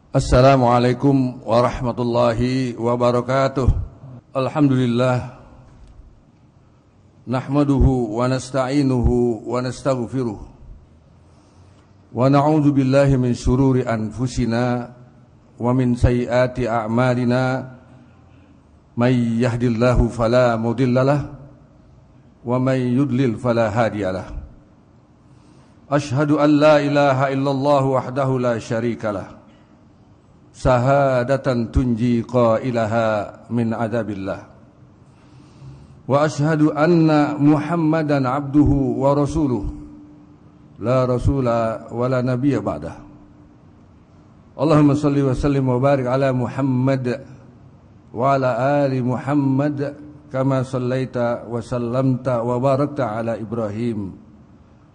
Assalamualaikum warahmatullahi wabarakatuh. Alhamdulillah. Nahmaduhu wa nasta'inuhu wa nastaghfiruh. Wa na'udzu billahi min syururi anfusina wa min sayyiati a'malina. May yahdihillahu fala mudhillalah wa may yudlil fala hadiyalah. Ashhadu an la ilaha illallah wahdahu la syarikalah. Sahadatan tunji qailaha min adzabillah. Wa ashhadu anna Muhammadan abduhu wa rasuluh. La rasula wa la nabiyya ba'dah. Allahumma salli wa sallim wa barik ala Muhammad wa ala ali Muhammad kama sallaita wa sallamta wa barakta ala Ibrahim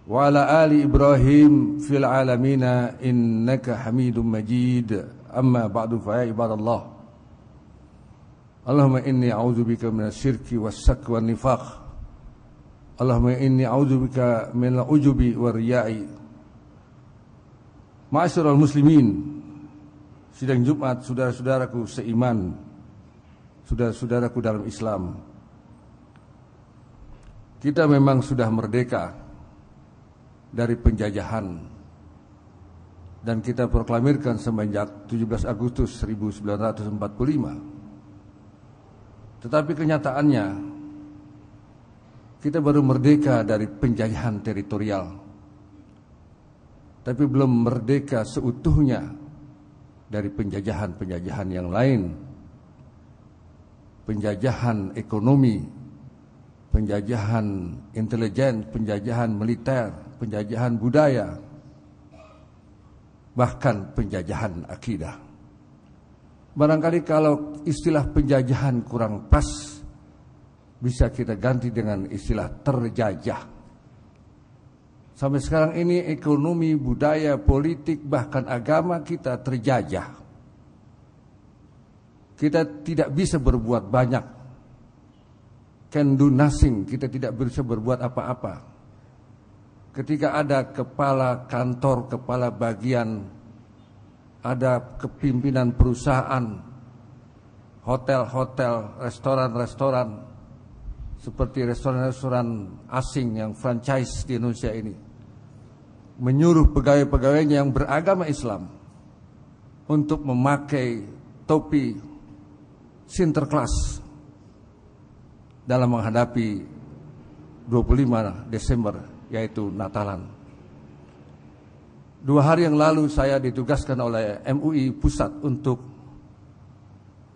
wa ala ali Ibrahim fil alamina innaka Hamidum Majid. Amma ba'du fa ya ibadallah. Allahumma inni a'udzubika minas syirki was-sakwi wan-nifaq. Allahumma inni a'udzubika minal ujubi war-riya'i. Ma'asyiral muslimin, sidang Jumat, saudara-saudaraku seiman, saudara-saudaraku dalam Islam. Kita memang sudah merdeka dari penjajahan, dan kita proklamirkan semenjak 17 Agustus 1945. Tetapi kenyataannya kita baru merdeka dari penjajahan teritorial, tapi belum merdeka seutuhnya dari penjajahan-penjajahan yang lain. Penjajahan ekonomi, penjajahan intelijen, penjajahan militer, penjajahan budaya, bahkan penjajahan akidah. Barangkali kalau istilah penjajahan kurang pas, bisa kita ganti dengan istilah terjajah. Sampai sekarang ini ekonomi, budaya, politik, bahkan agama kita terjajah. Kita tidak bisa berbuat banyak. Can do nothing, kita tidak bisa berbuat apa-apa. Ketika ada kepala kantor, kepala bagian, ada kepimpinan perusahaan, hotel-hotel, restoran-restoran, seperti restoran-restoran asing yang franchise di Indonesia ini, menyuruh pegawai-pegawainya yang beragama Islam untuk memakai topi Sinterklas dalam menghadapi 25 Desember, yaitu Natalan. 2 hari yang lalu saya ditugaskan oleh MUI Pusat untuk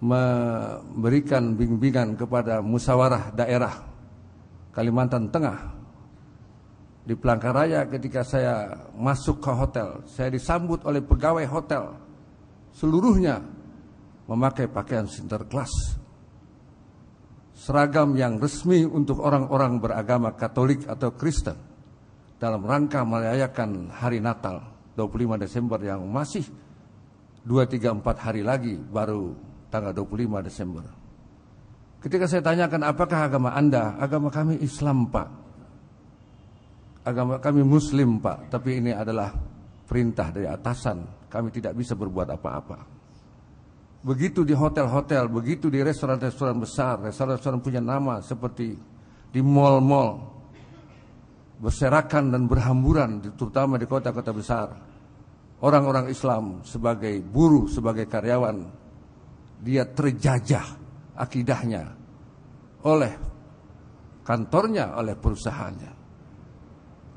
memberikan bimbingan kepada musyawarah daerah Kalimantan Tengah. Di Palangkaraya ketika saya masuk ke hotel, saya disambut oleh pegawai hotel, seluruhnya memakai pakaian Sinterklas, seragam yang resmi untuk orang-orang beragama Katolik atau Kristen, dalam rangka merayakan hari Natal 25 Desember yang masih 2, 3, 4 hari lagi baru tanggal 25 Desember. Ketika saya tanyakan, apakah agama Anda? Agama kami Islam, Pak. Agama kami Muslim, Pak. Tapi ini adalah perintah dari atasan. Kami tidak bisa berbuat apa-apa. Begitu di hotel-hotel, begitu di restoran-restoran besar, restoran-restoran punya nama seperti di mal-mal, berserakan dan berhamburan, terutama di kota-kota besar. Orang-orang Islam sebagai buruh, sebagai karyawan, dia terjajah akidahnya oleh kantornya, oleh perusahaannya.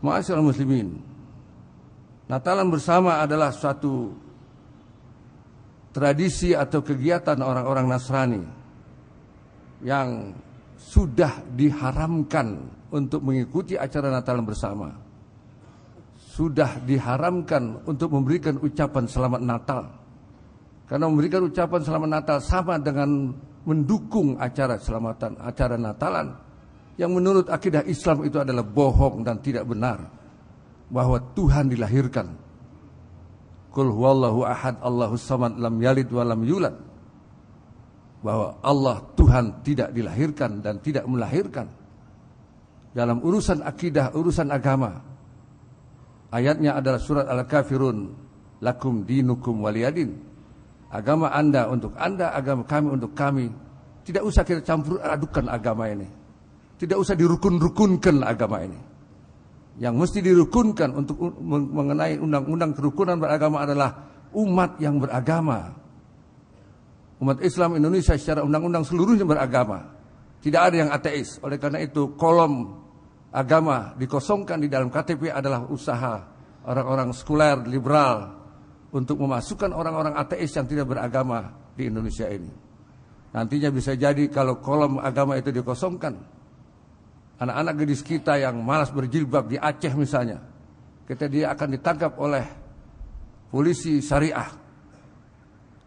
Ma'asyiral muslimin, Natalan bersama adalah suatu tradisi atau kegiatan orang-orang Nasrani yang sudah diharamkan untuk mengikuti acara Natalan bersama. Sudah diharamkan untuk memberikan ucapan selamat Natal. Karena memberikan ucapan selamat Natal sama dengan mendukung acara selamatan, acara Natalan yang menurut akidah Islam itu adalah bohong dan tidak benar, bahwa Tuhan dilahirkan. Qul huwallahu ahad, Allahus samad, lam yalid wa lam yulad. Bahwa Allah Tuhan tidak dilahirkan dan tidak melahirkan. Dalam urusan akidah, urusan agama, ayatnya adalah surat Al-Kafirun, lakum dinukum waliyadin. Agama Anda untuk Anda, agama kami untuk kami. Tidak usah kita campur adukan agama ini. Tidak usah dirukun-rukunkan agama ini. Yang mesti dirukunkan untuk mengenai undang-undang kerukunan beragama adalah umat yang beragama. Umat Islam Indonesia secara undang-undang seluruhnya beragama. Tidak ada yang ateis. Oleh karena itu kolom agama dikosongkan di dalam KTP adalah usaha orang-orang sekuler, liberal untuk memasukkan orang-orang ateis yang tidak beragama di Indonesia ini. Nantinya bisa jadi kalau kolom agama itu dikosongkan, anak-anak gadis kita yang malas berjilbab di Aceh misalnya, dia akan ditangkap oleh polisi syariah.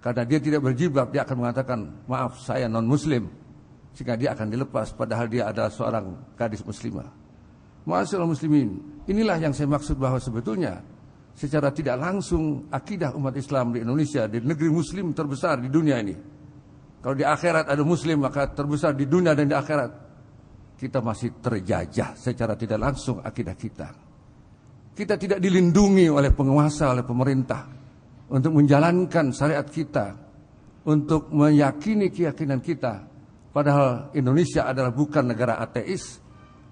Karena dia tidak berjilbab, dia akan mengatakan, maaf saya non-muslim, sehingga dia akan dilepas padahal dia adalah seorang gadis muslimah. Ma'asyiral muslimin, inilah yang saya maksud bahwa sebetulnya secara tidak langsung akidah umat Islam di Indonesia, di negeri muslim terbesar di dunia ini. Kalau di akhirat ada muslim, maka terbesar di dunia dan di akhirat. Kita masih terjajah secara tidak langsung akidah kita. Kita tidak dilindungi oleh penguasa, oleh pemerintah untuk menjalankan syariat kita, untuk meyakini keyakinan kita. Padahal Indonesia adalah bukan negara ateis,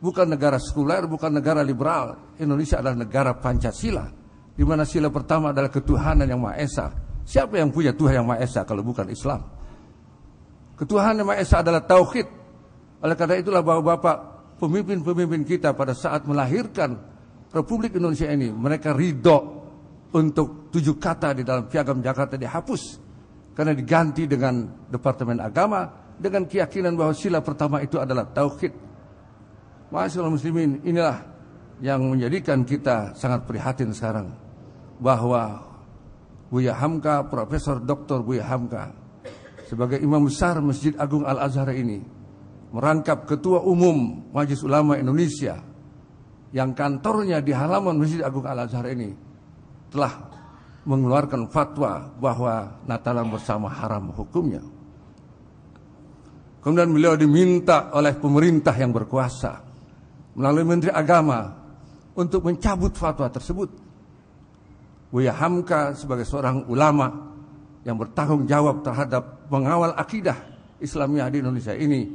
bukan negara sekuler, bukan negara liberal. Indonesia adalah negara Pancasila, di mana sila pertama adalah ketuhanan yang Maha Esa. Siapa yang punya Tuhan yang Maha Esa kalau bukan Islam? Ketuhanan yang Maha Esa adalah tauhid. Oleh karena itulah bapak-bapak pemimpin-pemimpin kita pada saat melahirkan Republik Indonesia ini, mereka ridho untuk 7 kata di dalam Piagam Jakarta dihapus karena diganti dengan Departemen Agama dengan keyakinan bahwa sila pertama itu adalah tauhid. Ma'asyiral muslimin, inilah yang menjadikan kita sangat prihatin sekarang bahwa Buya Hamka, Profesor Dr. Buya Hamka sebagai Imam Besar Masjid Agung Al-Azhar ini merangkap Ketua Umum Majelis Ulama Indonesia yang kantornya di halaman Masjid Agung Al-Azhar ini telah mengeluarkan fatwa bahwa Natalan bersama haram hukumnya. Kemudian beliau diminta oleh pemerintah yang berkuasa melalui Menteri Agama untuk mencabut fatwa tersebut. Buya Hamka sebagai seorang ulama yang bertanggung jawab terhadap mengawal akidah Islamiyah di Indonesia ini,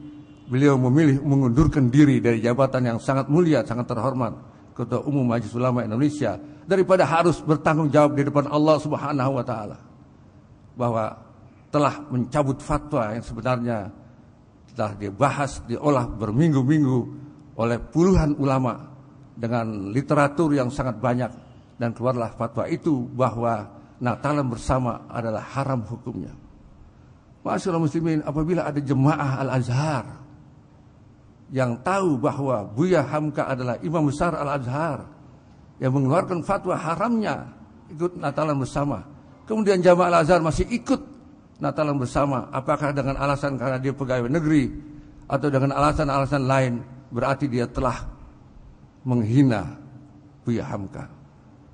beliau memilih mengundurkan diri dari jabatan yang sangat mulia, sangat terhormat, Ketua Umum Majelis Ulama Indonesia, daripada harus bertanggung jawab di depan Allah Subhanahu wa taala bahwa telah mencabut fatwa yang sebenarnya telah dibahas, diolah berminggu-minggu oleh puluhan ulama dengan literatur yang sangat banyak, dan keluarlah fatwa itu bahwa Natalan bersama adalah haram hukumnya. Ma'asyiral muslimin, apabila ada jemaah Al-Azhar yang tahu bahwa Buya Hamka adalah Imam Besar Al-Azhar yang mengeluarkan fatwa haramnya ikut Natalan bersama, kemudian jamaah Al-Azhar masih ikut Natalan bersama, apakah dengan alasan karena dia pegawai negeri atau dengan alasan-alasan lain, berarti dia telah menghina Buya Hamka.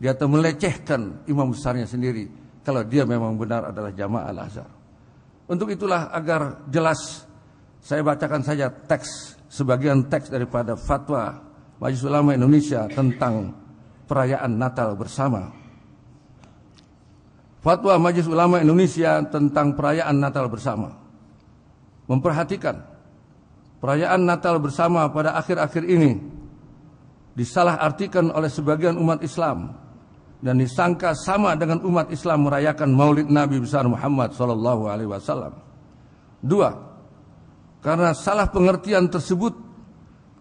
Dia telah melecehkan imam besarnya sendiri kalau dia memang benar adalah jamaah Al-Azhar. Untuk itulah agar jelas, saya bacakan saja sebagian teks daripada fatwa Majelis Ulama Indonesia tentang perayaan Natal bersama. Fatwa Majelis Ulama Indonesia tentang perayaan Natal bersama memperhatikan perayaan Natal bersama pada akhir-akhir ini disalahartikan oleh sebagian umat Islam dan disangka sama dengan umat Islam merayakan Maulid Nabi besar Muhammad SAW. 2. Karena salah pengertian tersebut,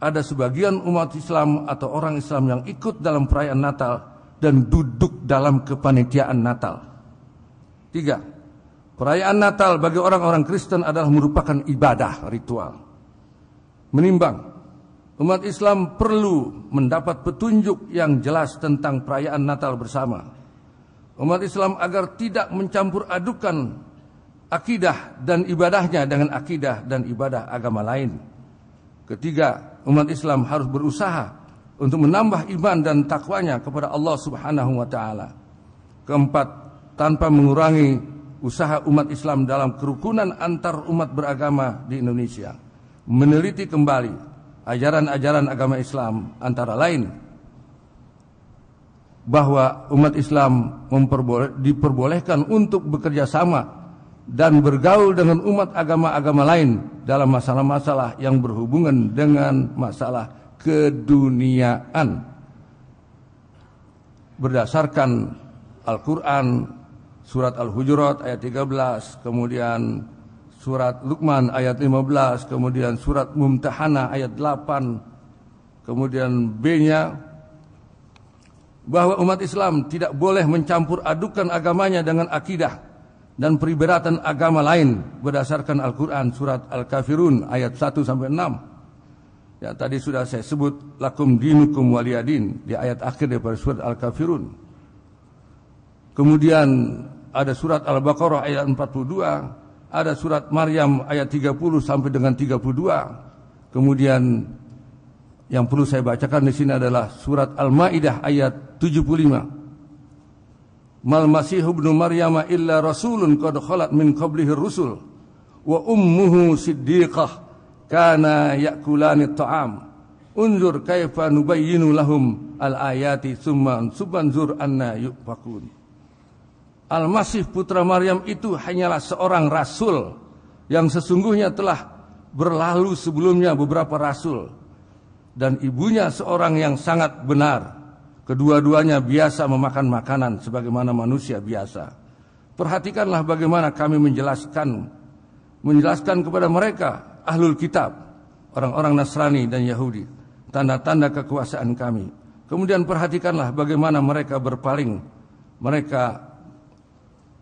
ada sebagian umat Islam atau orang Islam yang ikut dalam perayaan Natal dan duduk dalam kepanitiaan Natal. 3. Perayaan Natal bagi orang-orang Kristen adalah merupakan ibadah ritual. Menimbang umat Islam perlu mendapat petunjuk yang jelas tentang perayaan Natal bersama. Umat Islam agar tidak mencampur adukan akidah dan ibadahnya dengan akidah dan ibadah agama lain. Ketiga, umat Islam harus berusaha untuk menambah iman dan takwanya kepada Allah Subhanahu wa taala. Keempat, tanpa mengurangi usaha umat Islam dalam kerukunan antar umat beragama di Indonesia, meneliti kembali ajaran-ajaran agama Islam, antara lain bahwa umat Islam diperbolehkan untuk bekerja sama dan bergaul dengan umat agama-agama lain dalam masalah-masalah yang berhubungan dengan masalah keduniaan. Berdasarkan Al-Quran, surat Al-Hujurat ayat 13, kemudian surat Luqman ayat 15, kemudian surat Mumtahanah ayat 8, kemudian B-nya, bahwa umat Islam tidak boleh mencampur adukan agamanya dengan akidah dan periberatan agama lain berdasarkan Al-Quran surat Al-Kafirun ayat 1-6. Ya, tadi sudah saya sebut lakum dinukum waliyadin di ayat akhir daripada surat Al-Kafirun. Kemudian ada surat Al-Baqarah ayat 42, ada surat Maryam ayat 30 sampai dengan 32. Kemudian yang perlu saya bacakan di sini adalah surat Al-Maidah ayat 75. Mal masihu ibnu Maryam illa rasulun qad khalat min qablihi rusul wa ummuhu siddiqah kana yakulani ta'am unzur kaifa nubayyinu lahum al-ayati tsumma anzur anna yufakun. Al-Masih putra Maryam itu hanyalah seorang rasul yang sesungguhnya telah berlalu sebelumnya beberapa rasul, dan ibunya seorang yang sangat benar. Kedua-duanya biasa memakan makanan sebagaimana manusia biasa. Perhatikanlah bagaimana kami menjelaskan kepada mereka ahlul kitab, orang-orang Nasrani dan Yahudi, tanda-tanda kekuasaan kami. Kemudian perhatikanlah bagaimana mereka berpaling, mereka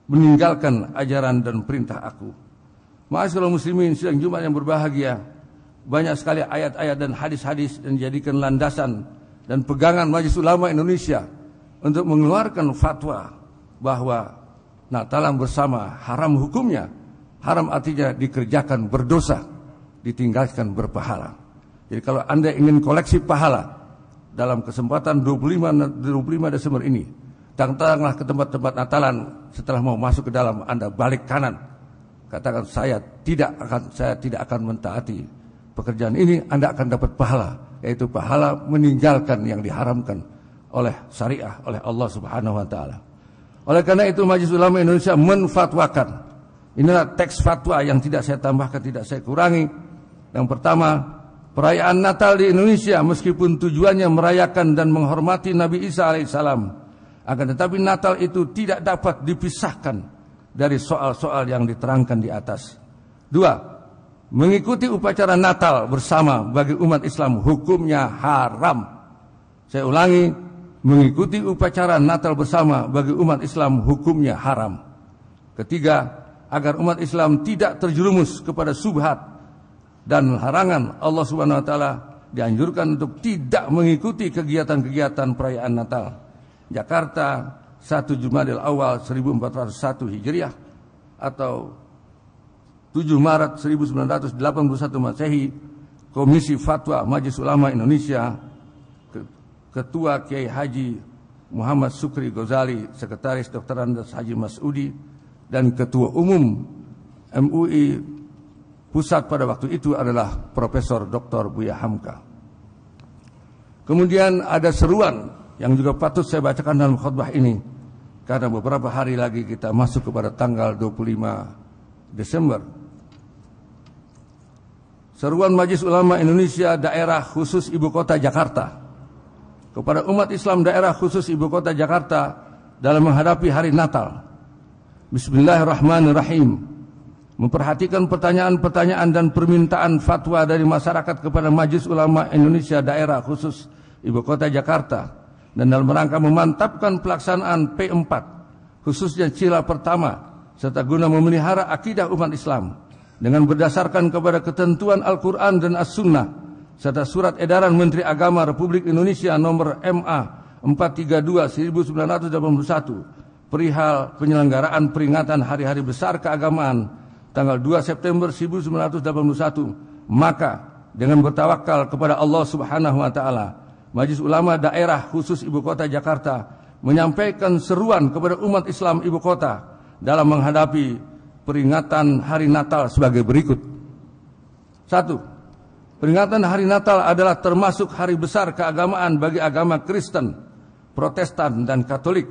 meninggalkan ajaran dan perintah aku. Ma'asyiral muslimin sidang Jumat yang berbahagia, banyak sekali ayat-ayat dan hadis-hadis yang dijadikan landasan dan pegangan Majelis Ulama Indonesia untuk mengeluarkan fatwa bahwa Natalan bersama haram hukumnya. Haram artinya dikerjakan berdosa, ditinggalkan berpahala. Jadi kalau Anda ingin koleksi pahala dalam kesempatan 25 Desember ini, datanglah ke tempat-tempat Natalan. Setelah mau masuk ke dalam, Anda balik kanan, katakan saya tidak akan mentaati pekerjaan ini. Anda akan dapat pahala, yaitu pahala meninggalkan yang diharamkan oleh syariah, oleh Allah Subhanahu wa taala. Oleh karena itu Majelis Ulama Indonesia menfatwakan. Inilah teks fatwa yang tidak saya tambahkan, tidak saya kurangi. Yang pertama, perayaan Natal di Indonesia meskipun tujuannya merayakan dan menghormati Nabi Isa alaihissalam, akan tetapi Natal itu tidak dapat dipisahkan dari soal-soal yang diterangkan di atas. Dua, mengikuti upacara Natal bersama bagi umat Islam hukumnya haram. Saya ulangi, mengikuti upacara Natal bersama bagi umat Islam hukumnya haram. Ketiga, agar umat Islam tidak terjerumus kepada subhat dan larangan, Allah Subhanahu wa taala dianjurkan untuk tidak mengikuti kegiatan-kegiatan perayaan Natal. Jakarta 1 Jumadil Awal 1401 Hijriah atau 7 Maret 1981 Masehi, Komisi Fatwa Majelis Ulama Indonesia, Ketua Kiai Haji Muhammad Sukri Ghazali, Sekretaris Dr. Andes Haji Masudi, dan Ketua Umum MUI Pusat pada waktu itu adalah Profesor Dr. Buya Hamka. Kemudian ada seruan yang juga patut saya bacakan dalam khutbah ini, karena beberapa hari lagi kita masuk kepada tanggal 25 Desember. Seruan Majelis Ulama Indonesia Daerah Khusus Ibu Kota Jakarta kepada umat Islam Daerah Khusus Ibu Kota Jakarta dalam menghadapi hari Natal. Bismillahirrahmanirrahim. Memperhatikan pertanyaan-pertanyaan dan permintaan fatwa dari masyarakat kepada Majelis Ulama Indonesia Daerah Khusus Ibu Kota Jakarta, dan dalam rangka memantapkan pelaksanaan P4 khususnya sila pertama, serta guna memelihara akidah umat Islam dengan berdasarkan kepada ketentuan Al-Quran dan As-Sunnah serta surat edaran Menteri Agama Republik Indonesia nomor MA 432/1981 perihal penyelenggaraan peringatan hari-hari besar keagamaan tanggal 2 September 1981, maka dengan bertawakal kepada Allah Subhanahu wa taala, Majelis Ulama Daerah Khusus Ibu Kota Jakarta menyampaikan seruan kepada umat Islam Ibu Kota dalam menghadapi peringatan hari Natal sebagai berikut. 1. Peringatan hari Natal adalah termasuk hari besar keagamaan bagi agama Kristen, Protestan, dan Katolik.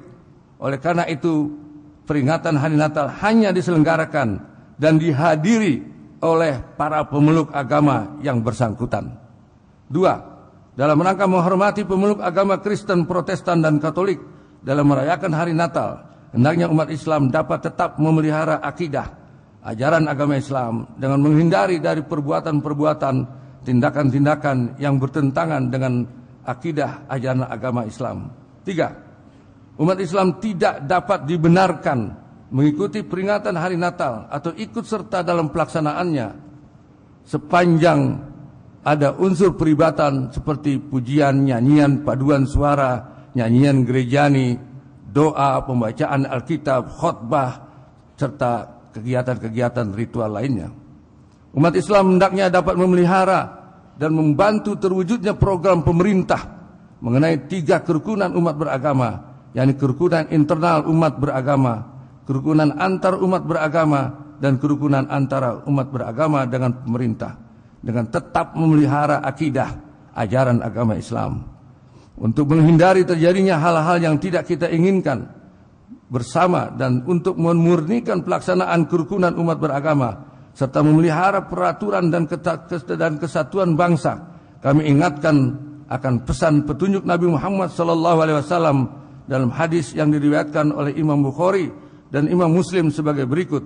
Oleh karena itu, peringatan hari Natal hanya diselenggarakan dan dihadiri oleh para pemeluk agama yang bersangkutan. 2. Dalam rangka menghormati pemeluk agama Kristen, Protestan, dan Katolik dalam merayakan hari Natal, hendaknya umat Islam dapat tetap memelihara akidah, ajaran agama Islam dengan menghindari dari perbuatan-perbuatan, tindakan-tindakan yang bertentangan dengan akidah ajaran agama Islam. 3. Umat Islam tidak dapat dibenarkan mengikuti peringatan hari Natal atau ikut serta dalam pelaksanaannya sepanjang ada unsur peribatan seperti pujian, nyanyian, paduan suara, nyanyian gerejani, doa, pembacaan Alkitab, khotbah, serta kegiatan-kegiatan ritual lainnya. Umat Islam hendaknya dapat memelihara dan membantu terwujudnya program pemerintah mengenai 3 kerukunan umat beragama, yakni kerukunan internal umat beragama, kerukunan antar umat beragama, dan kerukunan antara umat beragama dengan pemerintah, dengan tetap memelihara akidah ajaran agama Islam. Untuk menghindari terjadinya hal-hal yang tidak kita inginkan bersama dan untuk memurnikan pelaksanaan kerukunan umat beragama serta memelihara peraturan dan kesatuan bangsa, kami ingatkan akan pesan petunjuk Nabi Muhammad SAW dalam hadis yang diriwayatkan oleh Imam Bukhari dan Imam Muslim sebagai berikut: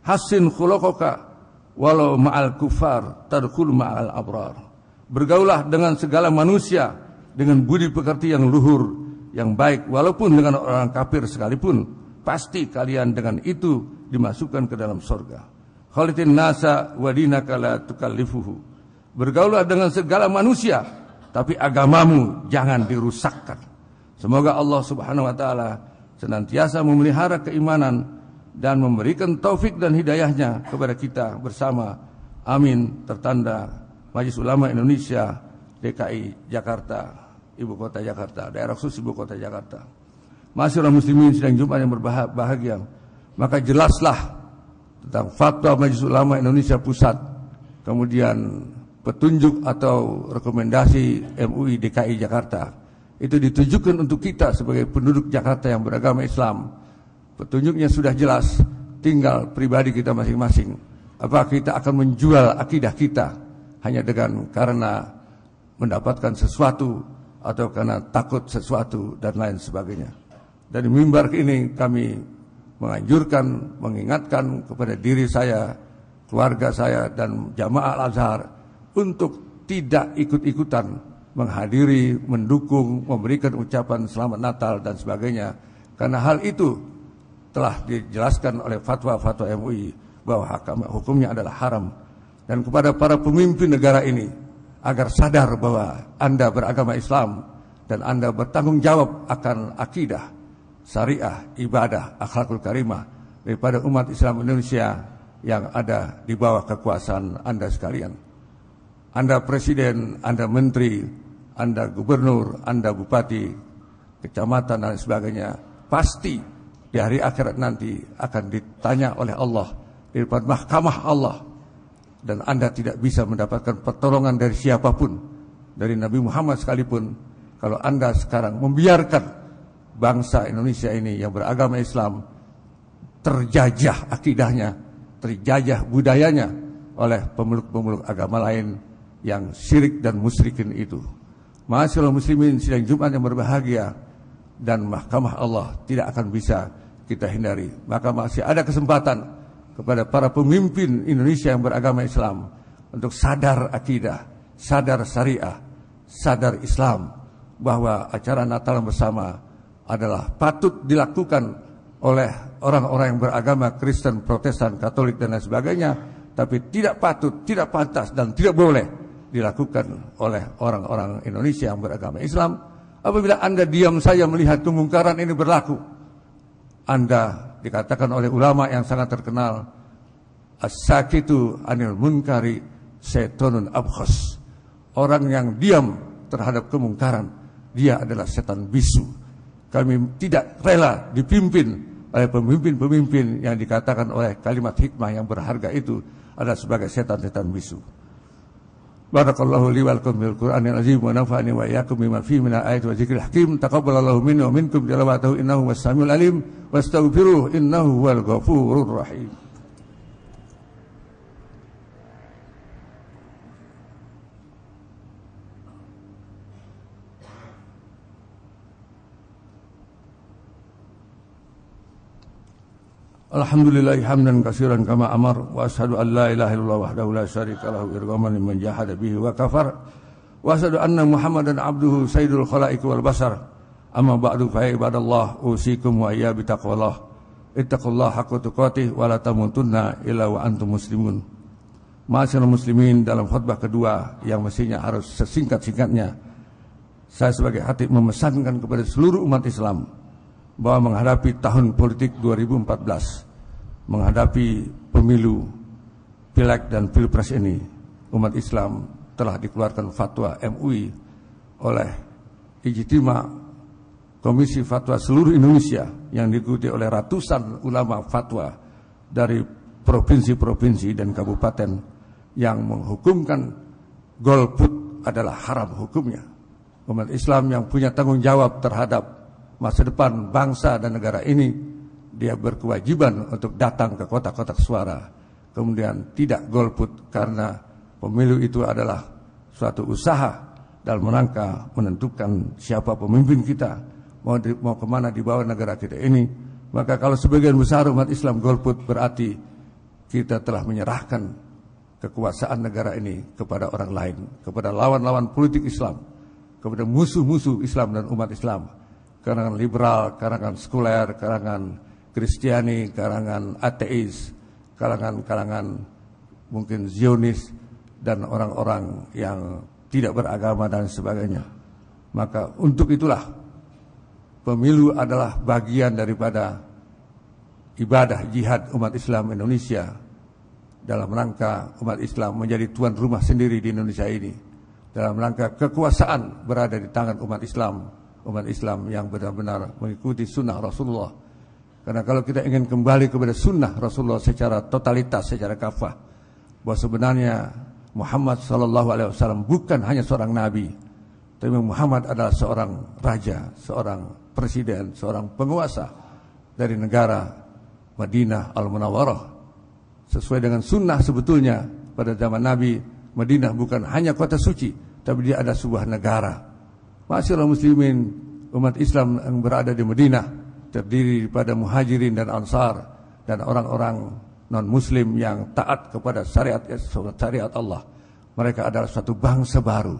Hassin khuluqaka walau ma'al kufar tadkhul ma'al abrar. Bergaulah dengan segala manusia dengan budi pekerti yang luhur, yang baik, walaupun dengan orang kafir sekalipun, pasti kalian dengan itu dimasukkan ke dalam surga. Khalitin nasa wa dinaka la tukallifuhu. Bergaulah dengan segala manusia, tapi agamamu jangan dirusakkan. Semoga Allah Subhanahu wa taala senantiasa memelihara keimanan dan memberikan taufik dan hidayahnya kepada kita bersama. Amin. Tertanda Majelis Ulama Indonesia DKI Jakarta, Ibu Kota Jakarta, daerah khusus Ibu Kota Jakarta. Masyaallah muslimin sidang Jumat yang berbahagia, maka jelaslah tentang fatwa Majelis Ulama Indonesia Pusat, kemudian petunjuk atau rekomendasi MUI DKI Jakarta, itu ditujukan untuk kita sebagai penduduk Jakarta yang beragama Islam. Petunjuknya sudah jelas, tinggal pribadi kita masing-masing. Apakah kita akan menjual akidah kita hanya karena mendapatkan sesuatu atau karena takut sesuatu dan lain sebagainya. Dari mimbar ini kami menganjurkan, mengingatkan kepada diri saya, keluarga saya, dan jamaah Al-Azhar untuk tidak ikut-ikutan menghadiri, mendukung, memberikan ucapan selamat Natal dan sebagainya, karena hal itu telah dijelaskan oleh fatwa-fatwa MUI bahwa hukumnya adalah haram. Dan kepada para pemimpin negara ini agar sadar bahwa Anda beragama Islam dan Anda bertanggung jawab akan akidah, syariah, ibadah, akhlakul karimah daripada umat Islam Indonesia yang ada di bawah kekuasaan Anda sekalian. Anda presiden, Anda menteri, Anda gubernur, Anda bupati, kecamatan dan sebagainya, pasti di hari akhirat nanti akan ditanya oleh Allah di depan mahkamah Allah, dan Anda tidak bisa mendapatkan pertolongan dari siapapun, dari Nabi Muhammad sekalipun, kalau Anda sekarang membiarkan bangsa Indonesia ini yang beragama Islam terjajah akidahnya, terjajah budayanya oleh pemeluk-pemeluk agama lain yang syirik dan musyrikin itu. Ma'asyiral muslimin sidang Jumat yang berbahagia, dan mahkamah Allah tidak akan bisa kita hindari. Maka masih ada kesempatan kepada para pemimpin Indonesia yang beragama Islam untuk sadar akidah, sadar syariah, sadar Islam, bahwa acara Natal bersama adalah patut dilakukan oleh orang-orang yang beragama Kristen, Protestan, Katolik dan lain sebagainya, tapi tidak patut, tidak pantas dan tidak boleh dilakukan oleh orang-orang Indonesia yang beragama Islam. Apabila Anda diam saja melihat kemungkaran ini berlaku, Anda dikatakan oleh ulama yang sangat terkenal, as-sakitu anil munkari syaitonun abkhas. Orang yang diam terhadap kemungkaran, dia adalah setan bisu. Kami tidak rela dipimpin oleh pemimpin-pemimpin yang dikatakan oleh kalimat hikmah yang berharga itu adalah sebagai setan-setan bisu. Barakallahu li wa lakum bil Qur'anil azim wa nafa'ani wa iyyakum bima fihi minal ayati wa dzikril hakim. Taqabbalallahu minni wa minkum tilawatahu innahu was-samiul alim wastaghfiruhu innahu huwal ghafurur rahim. Alhamdulillahi hamdan katsiran kama amar wa asyhadu an la ilaha illallah wahdahu la syarika lahu irghaman liman jahada bihi wa kafar wa asyhadu anna Muhammadan abduhu sayyidul khalaiqi wal basar amma ba'du fa ibadallah usikum wa iyya bi taqwallah ittaqullaha haqqa tuqatih wa la tamutunna illa wa antum muslimun. Ma'asyiral muslimin, dalam khutbah kedua yang mestinya harus sesingkat-singkatnya, saya sebagai khatib memesankan kepada seluruh umat Islam bahwa menghadapi tahun politik 2014, menghadapi pemilu, pileg dan pilpres ini, umat Islam telah dikeluarkan fatwa MUI oleh Ijtima Komisi Fatwa seluruh Indonesia yang diikuti oleh ratusan ulama fatwa dari provinsi-provinsi dan kabupaten yang menghukumkan golput adalah haram hukumnya. Umat Islam yang punya tanggung jawab terhadap masa depan bangsa dan negara ini, dia berkewajiban untuk datang ke kotak-kotak suara, kemudian tidak golput, karena pemilu itu adalah suatu usaha dalam rangka menentukan siapa pemimpin kita, mau kemana dibawa negara kita ini. Maka kalau sebagian besar umat Islam golput, berarti kita telah menyerahkan kekuasaan negara ini kepada orang lain, kepada lawan-lawan politik Islam, kepada musuh-musuh Islam dan umat Islam, kalangan liberal, kalangan sekuler, kalangan Kristiani, kalangan ateis, kalangan mungkin Zionis, dan orang-orang yang tidak beragama dan sebagainya. Maka untuk itulah pemilu adalah bagian daripada ibadah jihad umat Islam Indonesia dalam rangka umat Islam menjadi tuan rumah sendiri di Indonesia ini, dalam rangka kekuasaan berada di tangan umat Islam yang benar-benar mengikuti sunnah Rasulullah. Karena kalau kita ingin kembali kepada sunnah Rasulullah secara totalitas, secara kafah, bahwa sebenarnya Muhammad SAW bukan hanya seorang nabi, tapi Muhammad adalah seorang raja, seorang presiden, seorang penguasa dari negara Madinah Al-Munawwarah. Sesuai dengan sunnah, sebetulnya pada zaman Nabi, Madinah bukan hanya kota suci, tapi dia ada sebuah negara. Ma'asyiral muslimin, umat Islam yang berada di Madinah terdiri daripada muhajirin dan ansar dan orang-orang non-muslim yang taat kepada syariat Allah. Mereka adalah suatu bangsa baru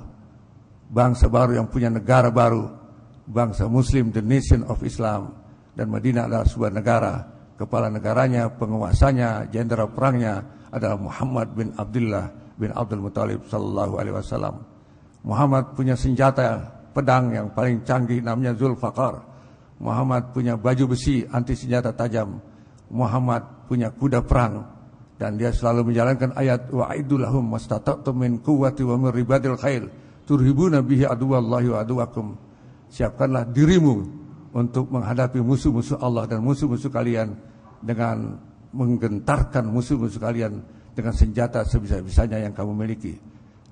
yang punya negara baru, bangsa muslim, the nation of Islam. Dan Madinah adalah sebuah negara, kepala negaranya, penguasanya, jenderal perangnya adalah Muhammad bin Abdullah bin Abdul Muttalib sallallahu alaihi wasallam. Muhammad punya senjata pedang yang paling canggih, namanya Zulfaqar. Muhammad punya baju besi anti senjata tajam. Muhammad punya kuda perang, dan dia selalu menjalankan ayat wa'iddu lahum mastata'tum min quwwati wa min ribatil khail turhibuna bihi aduwallahi wa aduwakum. Siapkanlah dirimu untuk menghadapi musuh-musuh Allah dan musuh-musuh kalian dengan menggentarkan musuh-musuh kalian dengan senjata sebisa-bisanya yang kamu miliki.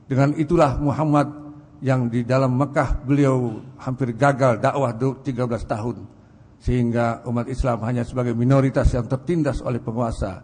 Dengan itulah Muhammad yang di dalam Mekah beliau hampir gagal dakwah 13 tahun, sehingga umat Islam hanya sebagai minoritas yang tertindas oleh penguasa.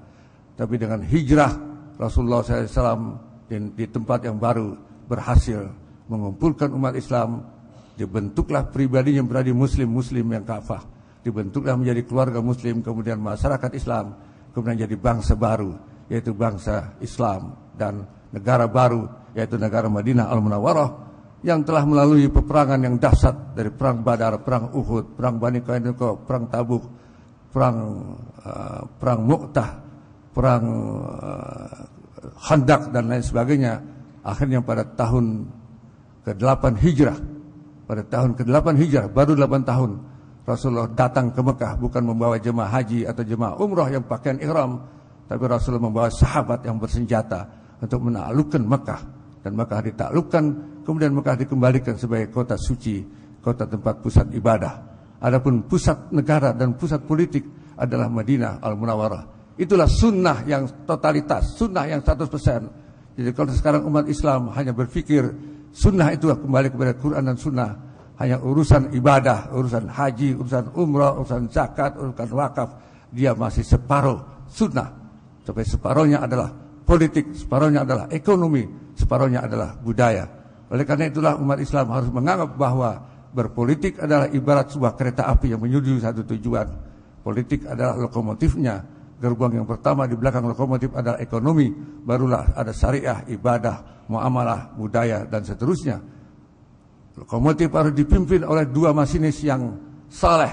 Tapi dengan hijrah Rasulullah SAW di tempat yang baru berhasil mengumpulkan umat Islam. Dibentuklah pribadinya menjadi muslim yang kafah, dibentuklah menjadi keluarga muslim, kemudian masyarakat Islam, kemudian jadi bangsa baru, yaitu bangsa Islam, dan negara baru, yaitu negara Madinah Al-Munawwarah, yang telah melalui peperangan yang dahsyat dari perang Badar, perang Uhud, perang Bani Qainuqa, perang Tabuk, perang Mu'tah, perang Khandaq dan lain sebagainya. Akhirnya pada tahun ke-8 Hijrah, baru 8 tahun Rasulullah datang ke Mekah, bukan membawa jemaah haji atau jemaah umrah yang pakaian ihram, tapi Rasulullah membawa sahabat yang bersenjata untuk menaklukkan Mekah. Dan Mekah ditaklukkan, kemudian Mekah dikembalikan sebagai kota suci, kota tempat pusat ibadah. Adapun pusat negara dan pusat politik adalah Madinah Al-Munawwarah. Itulah sunnah yang totalitas, sunnah yang 100%. Jadi kalau sekarang umat Islam hanya berpikir sunnah itu kembali kepada Quran dan sunnah, hanya urusan ibadah, urusan haji, urusan umrah, urusan zakat, urusan wakaf, dia masih separuh sunnah. Sampai separuhnya adalah politik, separuhnya adalah ekonomi, separuhnya adalah budaya. Oleh karena itulah umat Islam harus menganggap bahwa berpolitik adalah ibarat sebuah kereta api yang menuju satu tujuan. Politik adalah lokomotifnya, Gerbong yang pertama di belakang lokomotif adalah ekonomi, barulah ada syariah, ibadah, muamalah, budaya, dan seterusnya. Lokomotif harus dipimpin oleh dua masinis yang saleh.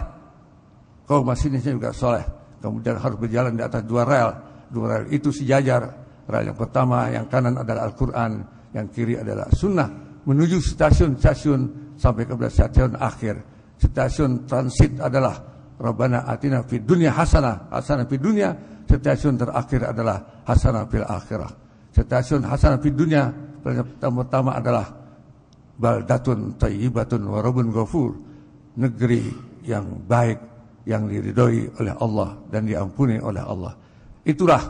Kaum masinisnya juga saleh. Kemudian harus berjalan di atas dua rel. Dua rel itu sejajar. Rel yang pertama, yang kanan adalah Al-Quran, yang kiri adalah Sunnah, menuju stasiun-stasiun sampai ke stasiun akhir. Stasiun transit adalah Rabbana atina fid dunya hasanah, hasanah fid dunya. Stasiun terakhir adalah hasanah fil akhirah. Stasiun hasanah fid dunya pertama adalah baldatun thayyibatun wa rabbun ghafur, negeri yang baik, yang diridhoi oleh Allah dan diampuni oleh Allah. Itulah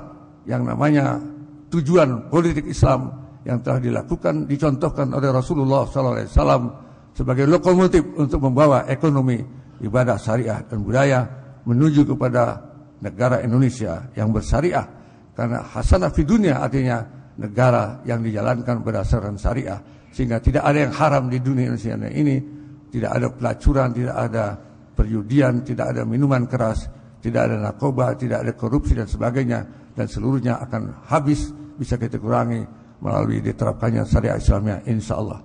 yang namanya tujuan politik Islam yang telah dilakukan, dicontohkan oleh Rasulullah SAW sebagai lokomotif untuk membawa ekonomi, ibadah, syariah, dan budaya menuju kepada negara Indonesia yang bersyariah. Karena hasanah fi dunia artinya negara yang dijalankan berdasarkan syariah, sehingga tidak ada yang haram di dunia Indonesia ini. Tidak ada pelacuran, tidak ada perjudian, tidak ada minuman keras, tidak ada narkoba, tidak ada korupsi dan sebagainya, dan seluruhnya akan habis, bisa kita kurangi melalui diterapkannya syariah Islamnya, insyaallah.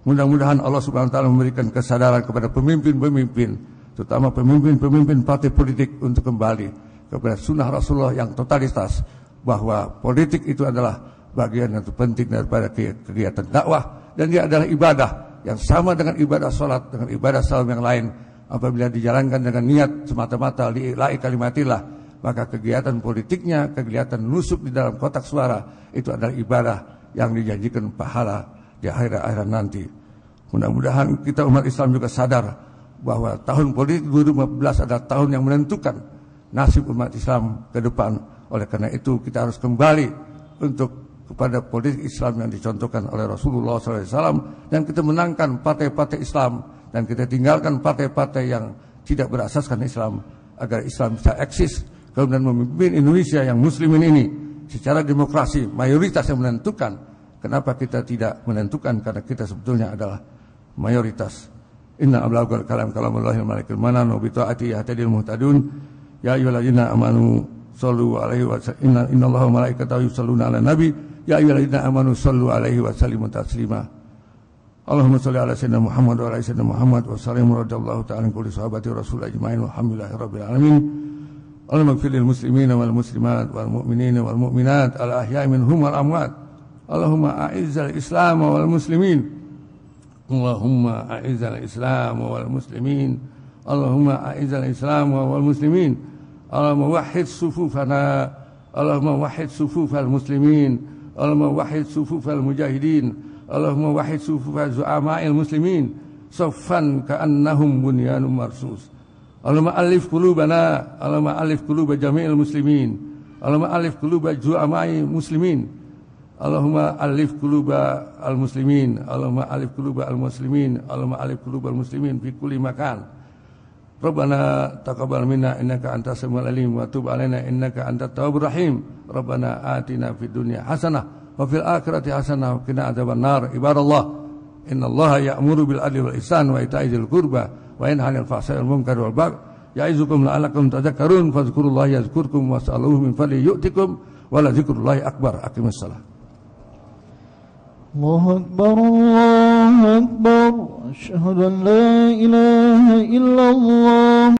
Mudah-mudahan Allah Subhanahu wa taala memberikan kesadaran kepada pemimpin-pemimpin, terutama pemimpin-pemimpin partai politik, untuk kembali kepada sunnah Rasulullah yang totalitas, bahwa politik itu adalah bagian yang terpenting daripada kegiatan dakwah, dan dia adalah ibadah yang sama dengan ibadah salat, dengan ibadah salam yang lain. Apabila dijalankan dengan niat semata-mata lillahi kalimatillah, maka kegiatan politiknya, kegiatan nusuk di dalam kotak suara, itu adalah ibadah yang dijanjikan pahala di akhirat nanti. Mudah-mudahan kita umat Islam juga sadar bahwa tahun politik 2015 adalah tahun yang menentukan nasib umat Islam ke depan. Oleh karena itu kita harus kembali untuk kepada politik Islam yang dicontohkan oleh Rasulullah SAW, dan kita menangkan partai-partai Islam, dan kita tinggalkan partai-partai yang tidak berasaskan Islam, agar Islam bisa eksis kemudian memimpin Indonesia yang muslimin ini secara demokrasi, mayoritas yang menentukan. Kenapa kita tidak menentukan? Karena kita sebetulnya adalah mayoritas. Inna ablagul kalam kalamullahi malikul manan wa bi ta'ati yahtadil muhtadun. Ya ayyuhalladzina amanu shallu alaihi wa sallimu innallaha wa malaikatahu yusholluna 'alan nabi. Ya ayyuhalladzina amanu shallu alaihi wa sallimu taslima. Allahumma shalli ala sayyidina Muhammad wa ala sayyidina Muhammad wa sallim radhiyallahu ta'ala an kulli sahabati rasul ajmain walhamdulillahi rabbil alamin. Allahumma ighfir lil muslimina wal muslimat wal mu'minina wal mu'minat al ahya'i minhum wal amwat. Allahumma a'izzal islam wal muslimin. Allahumma a'izzal islam wal muslimin. Allahumma a'izzal islam wal muslimin. Allahumma wahhid sufufana. Allahumma wahhid sufufal muslimin. Allahumma wahhid sufufal mujahidin. Allahumma wahhid sufufal zu'ama'il muslimin saffan ka'annahum bunyanun marsus. Allahumma alif qulubana. Allahumma alif quluba jami'il muslimin. Allahumma alif quluba zu'ama'il muslimin. Allahumma alif quluba al-muslimin. Allahumma alif quluba al-muslimin. Allahumma alif quluba al-muslimin fi kulli makan. Rabbana taqabbal minna innaka antas samiul alim wa tub alaina innaka antat tawwabur rahim. Rabbana atina fid dunya hasanah wa fil akhirati hasanah wa qina adzabannar. Ibadallah, innallaha ya'muru bil adli wal ihsan wa ita'i dzil qurba wa yanha 'anil fahsya'i wal munkari wal baghi ya'izukum la'allakum tadhakkarun. Fadhkurullaha yazkurkum was'aluhu min fadli yu'tikum wa la dzikrullahi akbar. Aqimus shalah. Allahu akbar, Allahu akbar. Asyhadu an la ilaha illallah.